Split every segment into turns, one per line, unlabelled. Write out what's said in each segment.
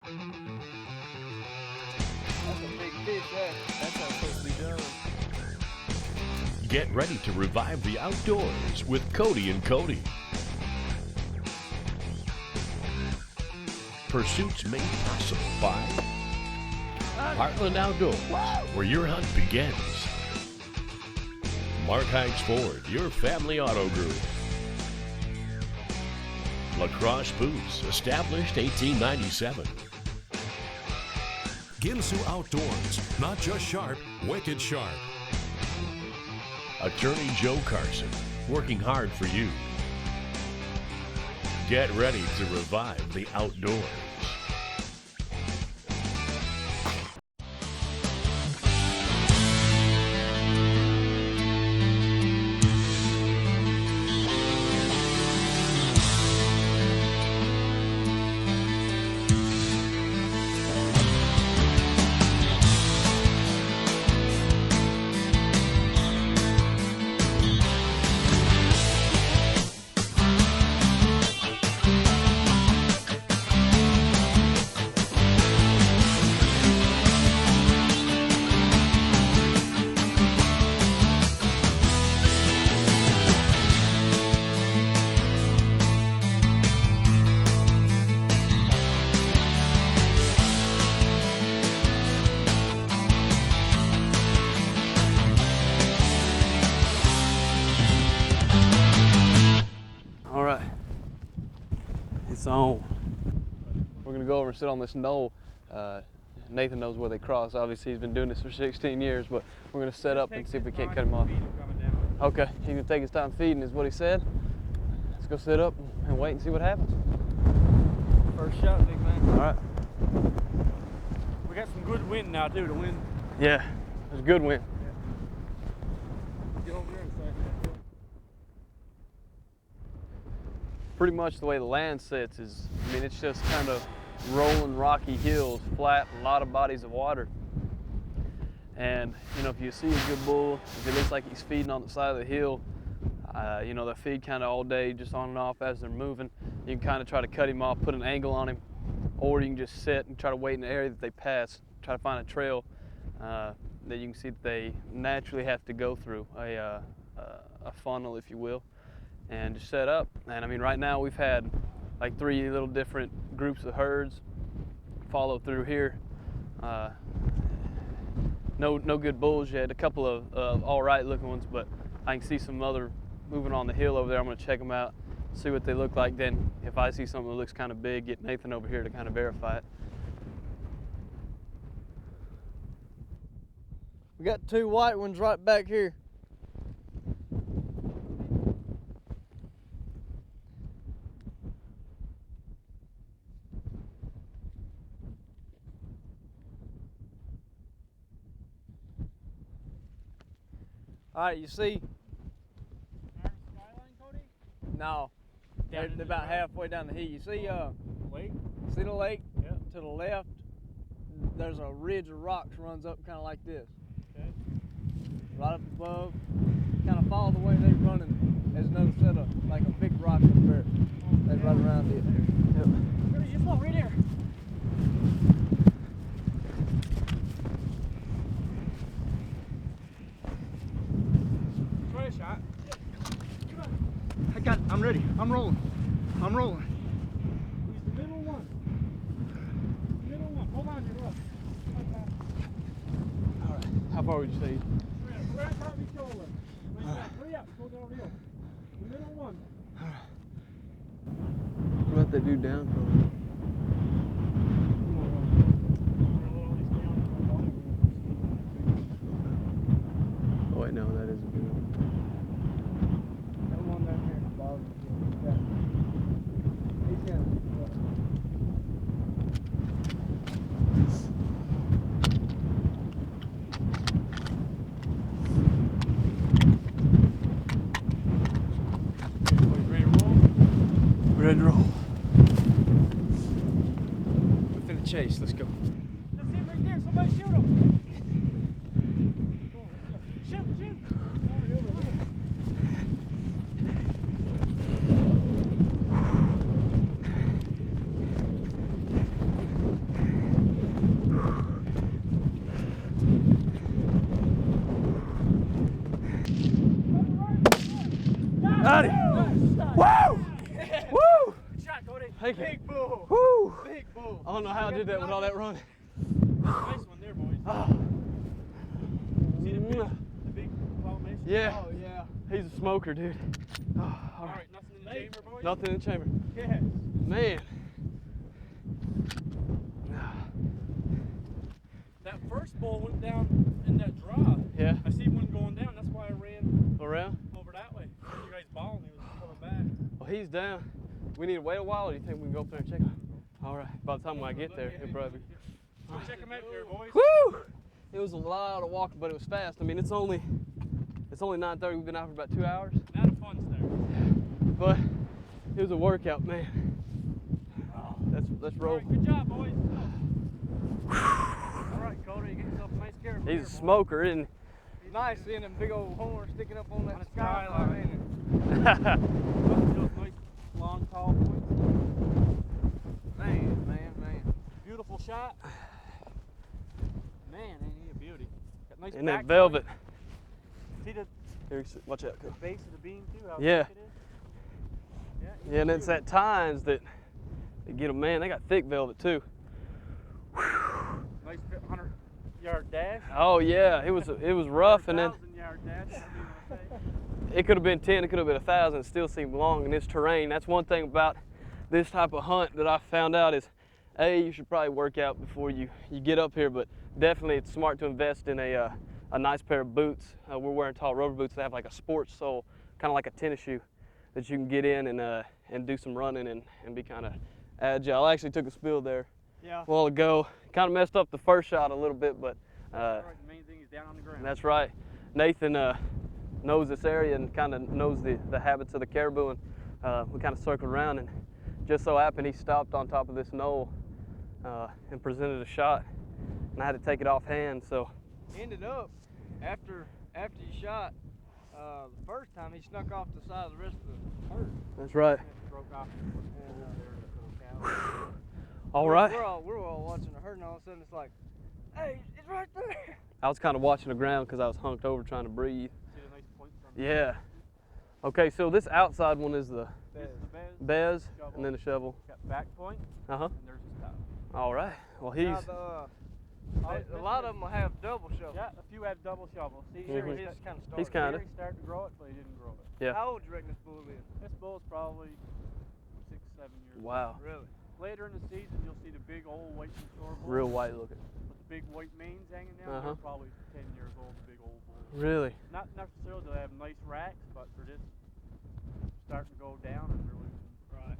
That's a big fish there. That's how it's supposed to be done.
Get ready to revive the outdoors with Cody and Cody. Pursuits made possible by Heartland Outdoors, where your hunt begins. Mark Hikes Ford, your family auto group. Lacrosse Boots, established 1897.
Ginsu Outdoors, not just sharp, wicked sharp.
Attorney Joe Carson, working hard for you. Get ready to revive the outdoors.
All right, it's on. We're gonna go over and sit on this knoll. Nathan knows where they cross. Obviously, he's been doing this for 16 years, but we're gonna set up and see if we can't cut him off. Okay, he's gonna take his time feeding, is what he said. Let's go sit up and wait and see what happens.
First shot, big man.
All right.
We got some good wind now too. The wind.
Yeah, there's a good wind.
Get over there and say.
Pretty much the way the land sits is, I mean, it's just kind of rolling rocky hills, flat, a lot of bodies of water. And, you know, if you see a good bull, if it looks like he's feeding on the side of the hill, you know, they feed kind of all day, just on and off as they're moving. You can kind of try to cut him off, put an angle on him, or you can just sit and try to wait in the area that they pass, try to find a trail that you can see that they naturally have to go through, a funnel, if you will, and just set up. And I mean, right now we've had like 3 little different groups of herds follow through here. No good bulls yet. A couple of all right looking ones, but I can see some other moving on the hill over there. I'm gonna check them out, see what they look like. Then if I see something that looks kind of big, get Nathan over here to kind of verify it. We got 2 white ones right back here. All right, you see?
Skyline, Cody?
No, they're about halfway down the hill. You see,
Lake?
see the lake?
Yeah.
To the left, there's a ridge of rocks runs up kind of like this.
Okay.
Right up above, kind of follow the way they're running. There's another set of, like a big rock up there. That's right around it. Yep.
Cody, just walk right here. Try a shot. I got it. I'm ready. I'm rolling. I'm rolling. He's the middle one. Middle one. Hold on, you're up.
All right. How far would you say?
Right on the shoulder. Hurry up. Go downhill. The middle one.
What about that dude down from? Oh wait, no, that isn't good.
That one down here at the bottom. Yeah. He's got
Ready to roll. Within the chase, let's go.
Let's see him right there. Somebody shoot him. Shoot, shoot.
Thank you.
Big bull.
Woo!
Big bull.
I don't know how I did that with all that running.
Nice one there, boys.
Oh.
See the big formation?
Yeah.
Oh, yeah.
He's a smoker, dude. Oh,
All right, nothing in the chamber, boys?
Nothing in the chamber.
Yes.
Man.
That first bull went down in that drive.
Yeah.
I see one going down. That's why I ran
Around?
over that way. You guys balling. He was coming back.
Well, he's down. We need to wait a while, or do you think we can go up there and check him? All right. By the time I get there, he'll probably be.
So check him out there, boys.
Woo! It was a lot of walking, but it was fast. I mean, it's only 9:30. We've been out for about 2 hours.
Not a fun start.
But it was a workout, man. Let's roll.
All right, good job, boys. All right, Cody, you get yourself a nice caribou.
He's a smoker, isn't
It's nice seeing them big old horns sticking up on that
the
skyline.
he?
Nice, long, tall points.
Man.
Beautiful shot. Man, ain't he a beauty? Got nice
Isn't
back
that velvet?
point. See the
Here, watch out.
base of the beam too? How
Yeah.
thick it is?
Yeah, and it's at times that they get them, man, they got thick velvet too.
Nice 100-yard dash.
Oh yeah, it was rough, and then
1,000-yard dash. Whatever you want to say.
it could have been 10, it could have been 1,000, it still seemed long in this terrain. That's one thing about this type of hunt that I found out is, you should probably work out before you get up here, but definitely it's smart to invest in a nice pair of boots. We're wearing tall rubber boots that have like a sports sole, kind of like a tennis shoe, that you can get in and do some running and be kind of agile. I actually took a spill there
Yeah.
a while ago. Kind of messed up the first shot a little bit, but
All right, the main thing is down on the ground.
that's right. Nathan knows this area and kind of knows the habits of the caribou, and we kind of circled around, and just so happened he stopped on top of this knoll and presented a shot, and I had to take it off hand. So
Ended up after you shot the first time, he snuck off the side of the rest of the herd.
that's right.
Broke off.
All right.
We're all watching the herd, and all of a sudden it's like, hey, it's right there.
I was kind of watching the ground because I was hunked over trying to breathe.
See the nice points on
Yeah. Okay, so this outside one is the
This is the bez.
bez,
Shovel.
and then the shovel.
Got back point,
Uh-huh.
and there's the top.
All right. Well, he's
Now, a lot of them will have double shovels.
Yeah, a few have double shovels. See,
Mhm.
here
He's kind of
He's
started.
kinda.
He started to grow it, but he didn't grow it.
Yeah.
How old do you reckon this bull is?
This bull's probably 6, 7 years old.
wow,
Really?
Later in the season, you'll see the big old white and store bull
real white looking.
with the big white manes hanging down.
Uh-huh.
They're probably 10 years old, the big old bulls.
Really?
Not necessarily they have nice racks, but they're just starting to go down and they're losing.
Right.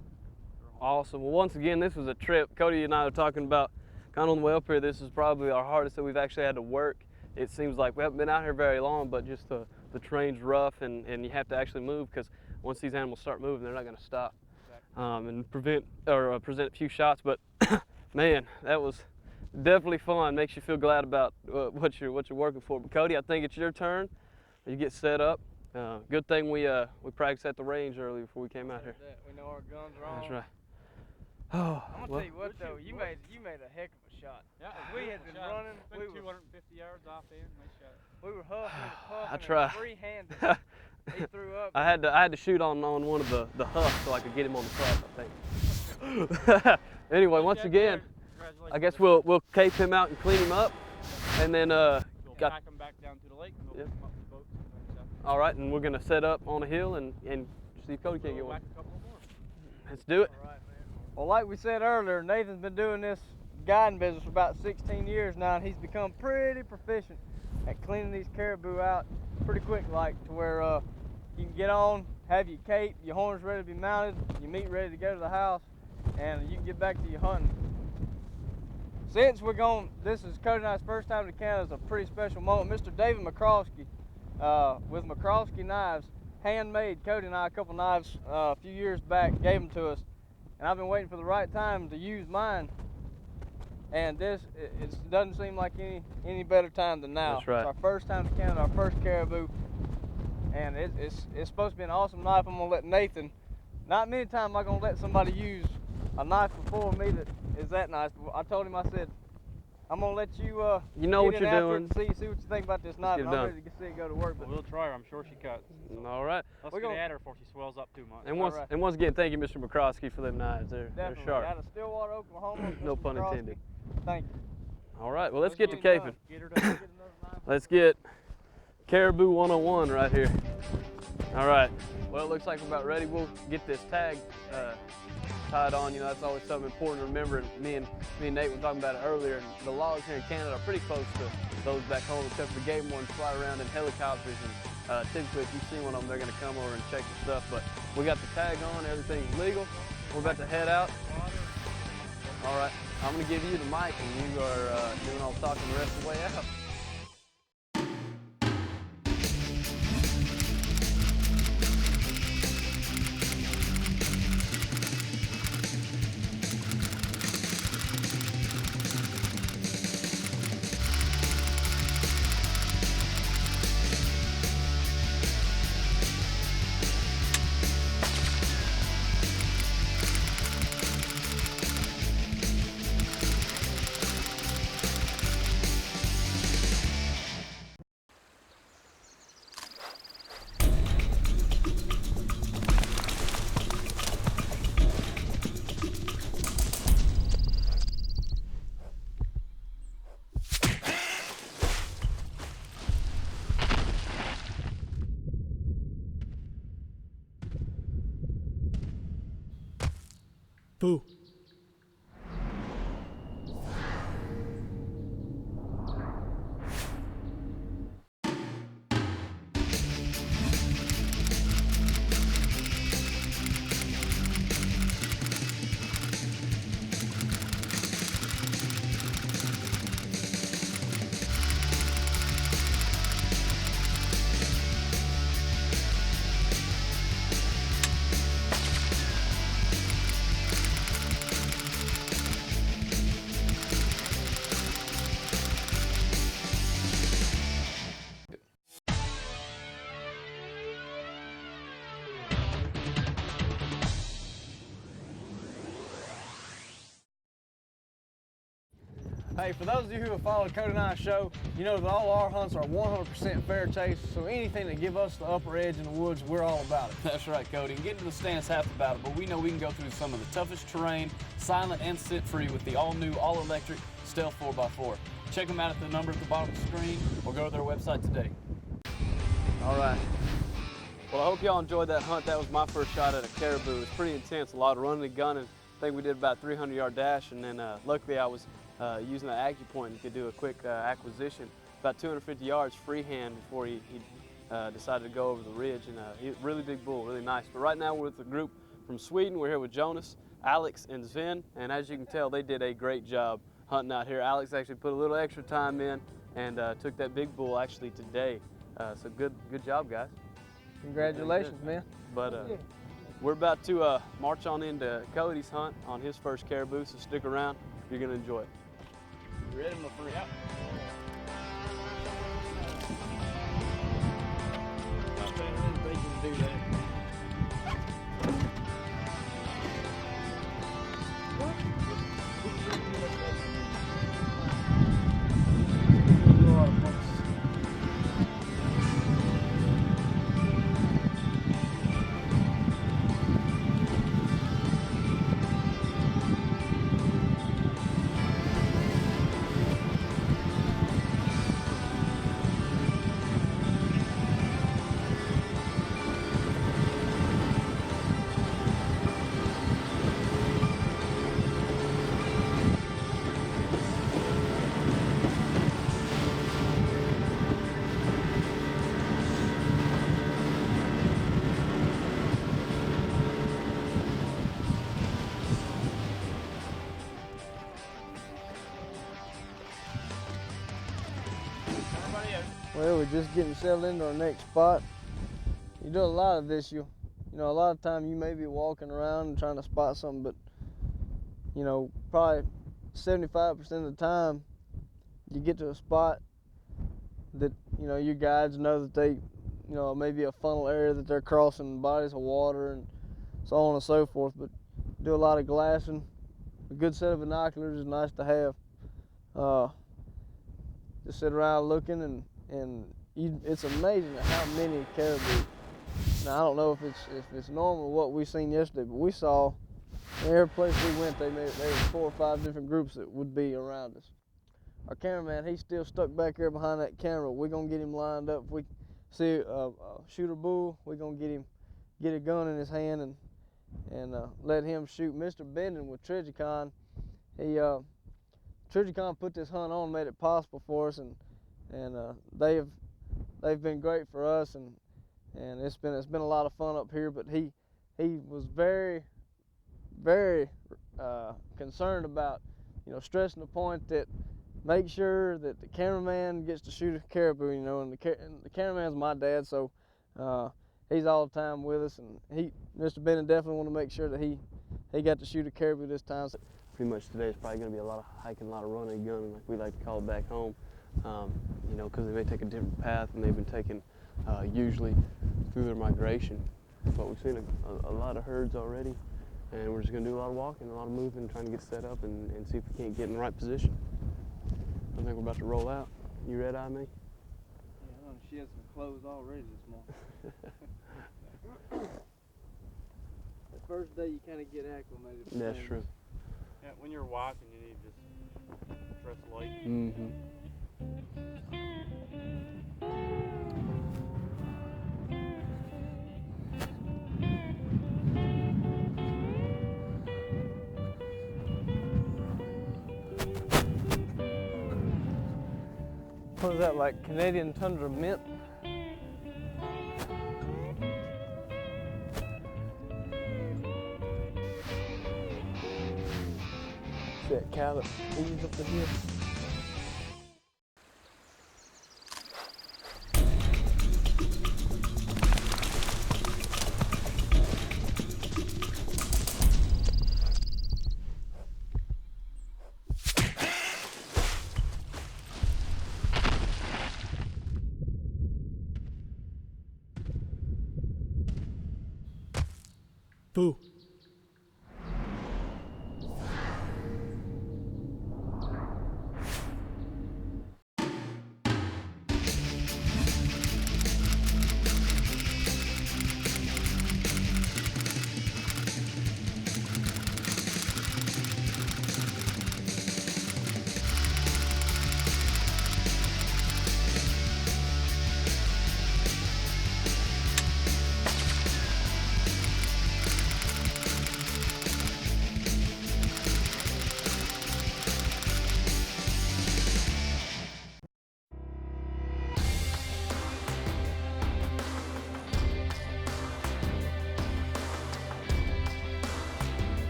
their home.
Awesome. Well, once again, this was a trip. Cody and I were talking about kind of on the way up here. This is probably our hardest that we've actually had to work. It seems like we haven't been out here very long, but just the terrain's rough, and you have to actually move, because once these animals start moving, they're not going to stop. And present a few shots. But man, that was definitely fun. Makes you feel glad about what you're working for. But Cody, I think it's your turn. You get set up. Good thing we practiced at the range early before we came out here.
We know our guns are on.
That's right. Oh,
I'm gonna
well,
tell you what though, you made a heck of a shot.
Yeah,
If we had been running,
Been
we were
250 yards off in. Nice shot.
huffing and puffing.
I tried.
Free-handed. He threw up.
I had to shoot on one of the huffs so I could get him on the truck, I think. Anyway, once again, I guess we'll cape him out and clean him up, and then
We'll
got
pack them back down to the lake and we'll
Yep.
pick 'em up in the boats and stuff.
all right, and we're gonna set up on a hill and see if Cody can't get
Go
one.
back a couple more.
Let's do it.
Well, like we said earlier, Nathan's been doing this guiding business for about 16 years now, and he's become pretty proficient at cleaning these caribou out pretty quick, like to where you can get on, have your cape, your horns ready to be mounted, your meat ready to go to the house, and you can get back to your hunting. Since this is Cody and I's first time to Canada, it's a pretty special moment. Mr. David McCroskey with McCroskey Knives, handmade Cody and I a couple knives a few years back, gave them to us. And I've been waiting for the right time to use mine, and it doesn't seem like any better time than now.
That's right.
It's our first time to Canada, our first caribou, and it's supposed to be an awesome knife. I'm gonna let Nathan. Not many times am I gonna let somebody use a knife before me that is that nice. But I told him, I said, I'm gonna let you.
You know what
get in
you're
after
doing.
it, see what you think about this knife.
get it
I'm
done.
ready to see it go to work. But
We'll try her. I'm sure she cuts.
All right.
Let's
We're
get
gonna-
at her before she swells up too much.
And once again, thank you, Mr. McCroskey, for them knives. They're
definitely
sharp.
out of Stillwater, Oklahoma.
No
Mr.
pun
McCroskey.
intended.
Thank you.
All right. Well, let's get to
it done.
caping.
Get her
Get
done.
another knife.
Let's get Caribou 101 right here. All right. Well, it looks like we're about ready. We'll get this tag tied on. You know, that's always something important to remember. And me and Nate were talking about it earlier. And the laws here in Canada are pretty close to those back home, except for the game ones fly around in helicopters. And typically, if you see one of them, they're going to come over and check your stuff. But we got the tag on. Everything's legal. We're about to head out. All right. I'm going to give you the mic, and you are doing all the talking the rest of the way out.
Boo.
Hey, for those of you who have followed Cody and I's show, you know that all our hunts are 100% fair chase, so anything that give us the upper edge in the woods, we're all about it.
That's right, Cody. And getting to the stand is half the battle, but we know we can go through some of the toughest terrain, silent and scent-free, with the all-new, all-electric Stealth 4x4. Check them out at the number at the bottom of the screen, or go to their website today.
All right. Well, I hope y'all enjoyed that hunt. That was my first shot at a caribou. It's pretty intense, a lot of running and gunning. I think we did about 300-yard dash, and then luckily I was using the AccuPoint and could do a quick acquisition, about 250 yards freehand before he decided to go over the ridge. And really big bull, really nice. But right now we're with a group from Sweden. We're here with Jonas, Alex, and Sven, and as you can tell, they did a great job hunting out here. Alex actually put a little extra time in and took that big bull actually today. So good job, guys.
Congratulations, man.
But we're about to march on into Cody's hunt on his first caribou, so stick around. You're going to enjoy it.
You ready, my friend? Yep. I think you can do that.
Well, we're just getting settled into our next spot. You do a lot of this, you know, a lot of time you may be walking around and trying to spot something, but you know, probably 75% of the time you get to a spot that, you know, your guides know that they, you know, maybe a funnel area that they're crossing bodies of water and so on and so forth, but do a lot of glassing. A good set of binoculars is nice to have. just sit around looking, and it's amazing at how many caribou. Now I don't know if it's normal what we seen yesterday, but we saw every place we went, there was 4 or 5 different groups that would be around us. Our cameraman, he's still stuck back there behind that camera. We're gonna get him lined up. If we see a shooter bull, we're gonna get a gun in his hand and let him shoot. Mr. Benden with Trijicon, Trijicon put this hunt on, made it possible for us, and they've been great for us, and it's been a lot of fun up here. But he was very concerned about, stressing the point that make sure that the cameraman gets to shoot a caribou, and the cameraman's my dad, so he's all the time with us, and Mr. Bennett definitely want to make sure that he got to shoot a caribou this time. So
pretty much today is probably going to be a lot of hiking, a lot of running and gunning, like we like to call it back home, because they may take a different path than they've been taking usually through their migration. But we've seen a lot of herds already, and we're just going to do a lot of walking, a lot of moving, trying to get set up and see if we can't get in the right position. I think we're about to roll out. You red-eye me?
Yeah, she had some clothes already this morning. The first day you kind of get acclimated.
That's true.
Yeah, when you're walking, you need to just dress light.
Mm-hmm.
What is that, like Canadian Tundra mint? See that cow that eases up the hill?
Boo.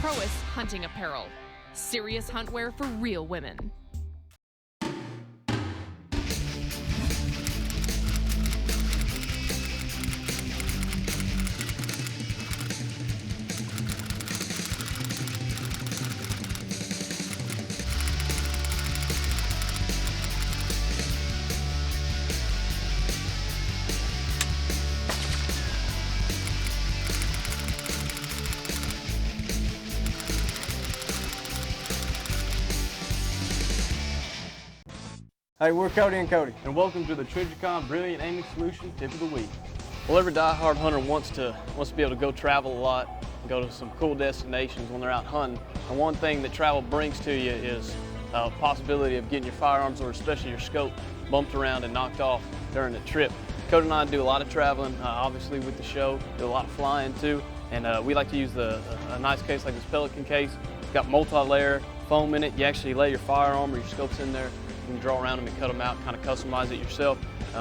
Prois hunting apparel. Serious huntwear for real women.
Hey, we're Cody and Cody.
And welcome to the Trijicon Brilliant Aiming Solution Tip of the Week. Well, every die-hard hunter wants to be able to go travel a lot, go to some cool destinations when they're out hunting. And one thing that travel brings to you is a possibility of getting your firearms, or especially your scope, bumped around and knocked off during the trip. Cody and I do a lot of traveling, obviously with the show, do a lot of flying too, and we like to use a nice case like this Pelican case. It's got multi-layer foam in it. You actually lay your firearm or your scopes in there. You can draw around them and cut them out, kind of customize it yourself.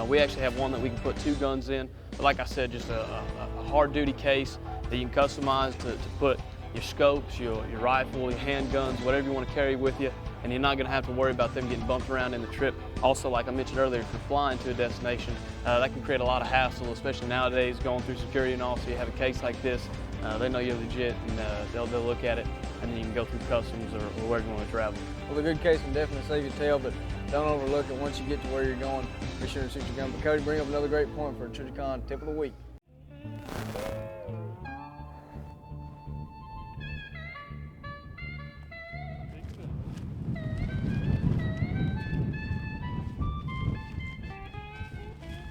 We actually have one that we can put 2 guns in, but like I said, just a hard duty case that you can customize to put your scopes, your rifle, your handguns, whatever you want to carry with you, and you're not going to have to worry about them getting bumped around in the trip. Also, like I mentioned earlier, if you're flying to a destination, that can create a lot of hassle, especially nowadays going through security and all, so you have a case like this They know you're legit, and they'll look at it, and then you can go through customs or wherever you want to travel.
Well, the good case can definitely save your tail, but don't overlook it. Once you get to where you're going, be sure to shoot your gun. But Cody, bring up another great point for a Trijicon tip of the week.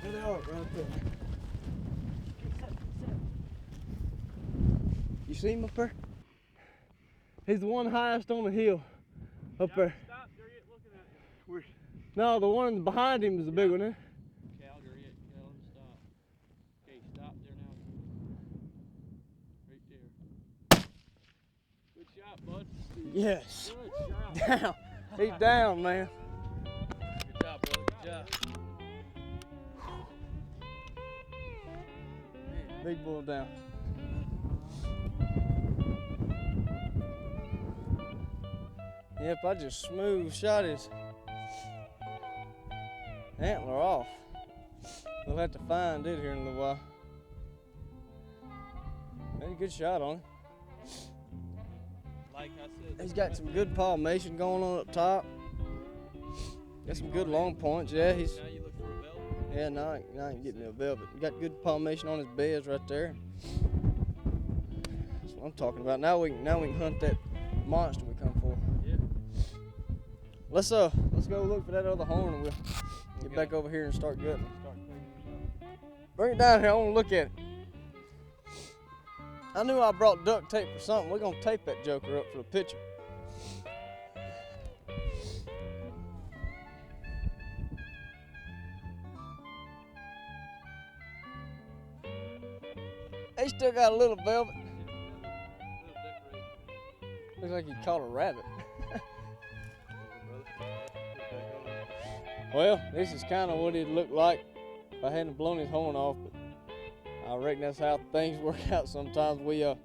There they are, right there.
You see him up there? He's the one highest on the hill up there.
Stop, they're looking at you.
No, the one behind him is the big one, eh?
Calgary, tell him to stop. Okay, stop there now. Right there. Good shot, bud.
Yes.
Good shot.
Down. He's down, man.
Good job, brother. Good job.
Big bull down. Yep, I just smooth shot his antler off. We'll have to find it here in a little while. Made a good shot on it.
Like I said,
He's got some good palmation going on up top. Got some good long points. Yeah, he's.
now you look for a velvet.
Yeah, now I can get me a velvet. Got good palmation on his beds right there. That's what I'm talking about. Now we can hunt that monster we come for.
Yeah.
Let's go look for that other horn and we'll get back over here and start gutting. Bring it down here. I want to look at it. I knew I brought duct tape for something. We're gonna tape that joker up for the picture. He still got a little velvet. Looks like he caught a rabbit. Well, this is kind of what it'd look like if I hadn't blown his horn off, but I reckon that's how things work out sometimes. We had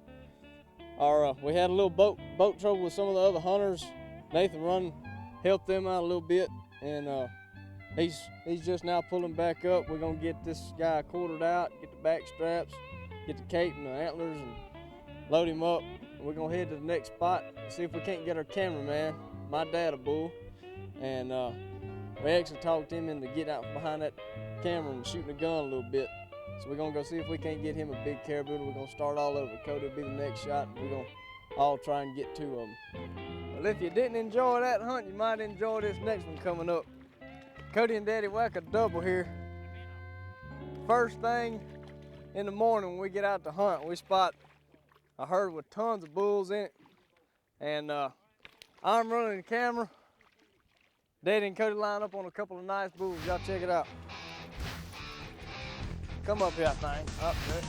a little boat trouble with some of the other hunters. Nathan helped them out a little bit, and he's just now pulling back up. We're gonna get this guy quartered out, get the back straps, get the cape and the antlers, and load him up. We're gonna head to the next spot and see if we can't get our cameraman, my dad a bull, and we actually talked him into getting out from behind that camera and shooting a gun a little bit. So we're gonna go see if we can't get him a big caribou. We're gonna start all over. Cody will be the next shot, and we're gonna all try and get 2 of them. Well, if you didn't enjoy that hunt, you might enjoy this next one coming up. Cody and Daddy whack a double here. First thing in the morning when we get out to hunt, we spot a herd with tons of bulls in it. And I'm running the camera. Daddy and Cody line up on a couple of nice bulls. Y'all check it out. Come up here, I think. Up there.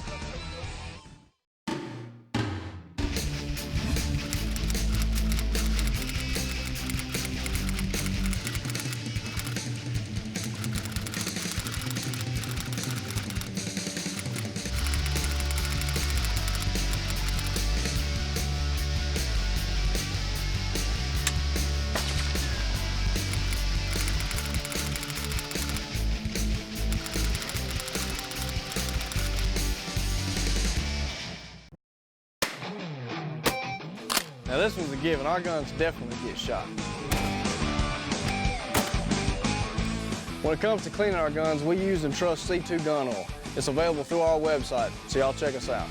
Now this one's a given. Our guns definitely get shot. When it comes to cleaning our guns, we use and trust C2 gun oil. It's available through our website, so y'all check us out.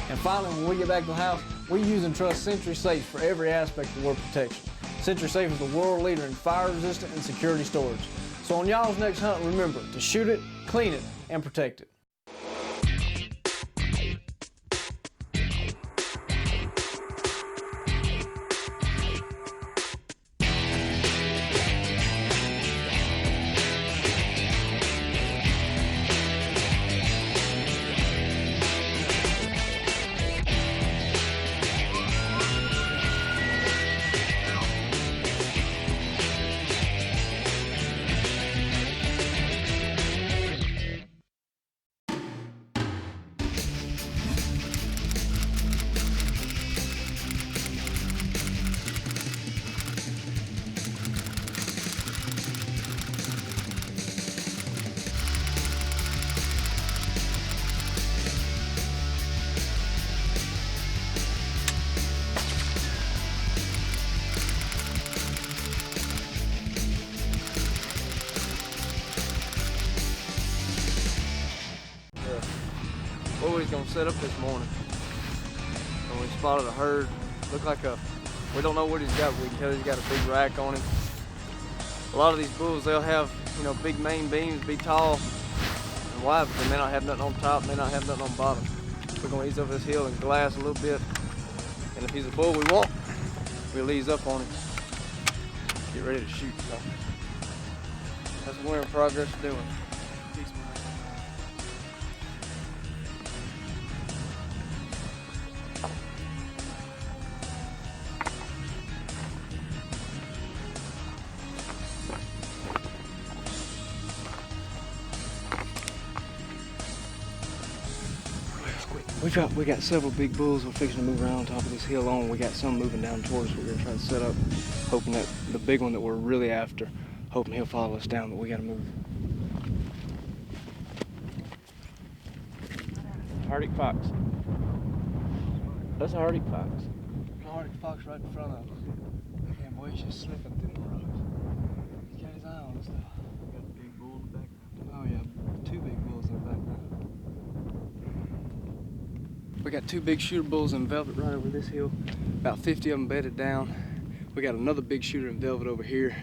And finally, when we get back to the house, we use and trust Sentry Safe for every aspect of war protection. Sentry Safe is the world leader in fire resistant and security storage. So on y'all's next hunt, remember to shoot it, clean it, and protect it. was gonna set up this morning. And we spotted a herd. Looked like we don't know what he's got, but we can tell he's got a big rack on him. A lot of these bulls, they'll have, big main beams, be tall and wide, but they may not have nothing on top, may not have nothing on bottom. We're gonna ease up this hill and glass a little bit. And if he's a bull we want, we'll ease up on him. Get ready to shoot. So that's what we're in progress of doing. We got several big bulls we're fixing to move around on top of this hill on. We got some moving down towards us. We're gonna try to set up, hoping that the big one that we're really after, hoping he'll follow us down, but we gotta move.
Arctic fox. That's an Arctic fox.
Arctic fox right in front of us. Man, boy, he's just slipping through the rocks. He's got his eye on us though.
Got a big bull in the background.
Oh yeah, 2 big bulls in the background. We got 2 big shooter bulls in velvet right over this hill. About 50 of them bedded down. We got another big shooter in velvet over here.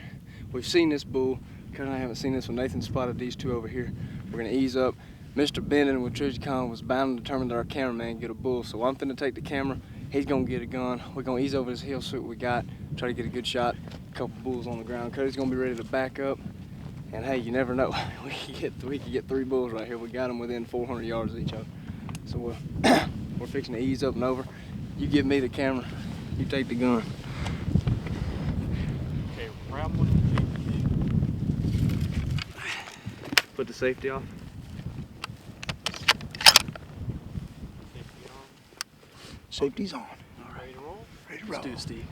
We've seen this bull. Cody and I haven't seen this one. Nathan spotted these 2 over here. We're gonna ease up. Mr. Bennett with Trijicon was bound and determined that our cameraman can get a bull. So I'm finna take the camera. He's gonna get a gun. We're gonna ease over this hill, see what we got. Try to get a good shot. A couple bulls on the ground. Cody's gonna be ready to back up. And hey, you never know. we could get 3 bulls right here. We got them within 400 yards of each other. So we're fixing to ease up and over. You give me the camera, you take the gun.
Okay, round 1.
Put the safety off.
Safety's on.
All right,
Ready to roll?
Ready to roll.
let's do it, Steve.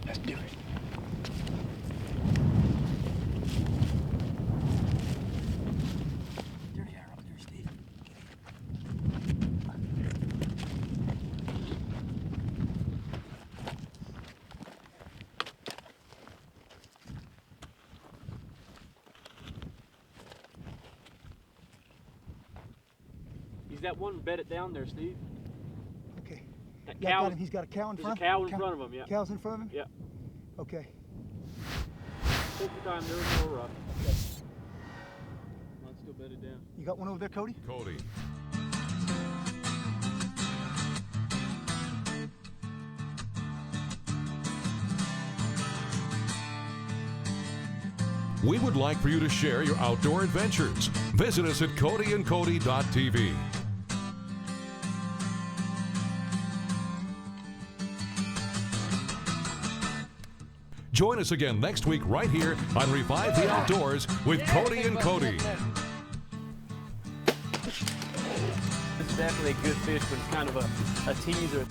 Let's do it.
Dirty arrow there, Steve.
He's that one bedded down there, Steve.
Okay.
That
Yeah,
cow.
got him. He's got a cow in
There's
front.
a cow in front of him, yeah.
Cow's in front of him?
Yeah.
Okay.
Take your time, there's no rush. Mine's still bedded down.
You got one over there, Cody?
Cody. We would like for you to share your outdoor adventures. Visit us at codyandcody.tv. Join us again next week right here on Revive the Outdoors with Cody and Cody.
It's definitely a good fish, but it's kind of a teaser.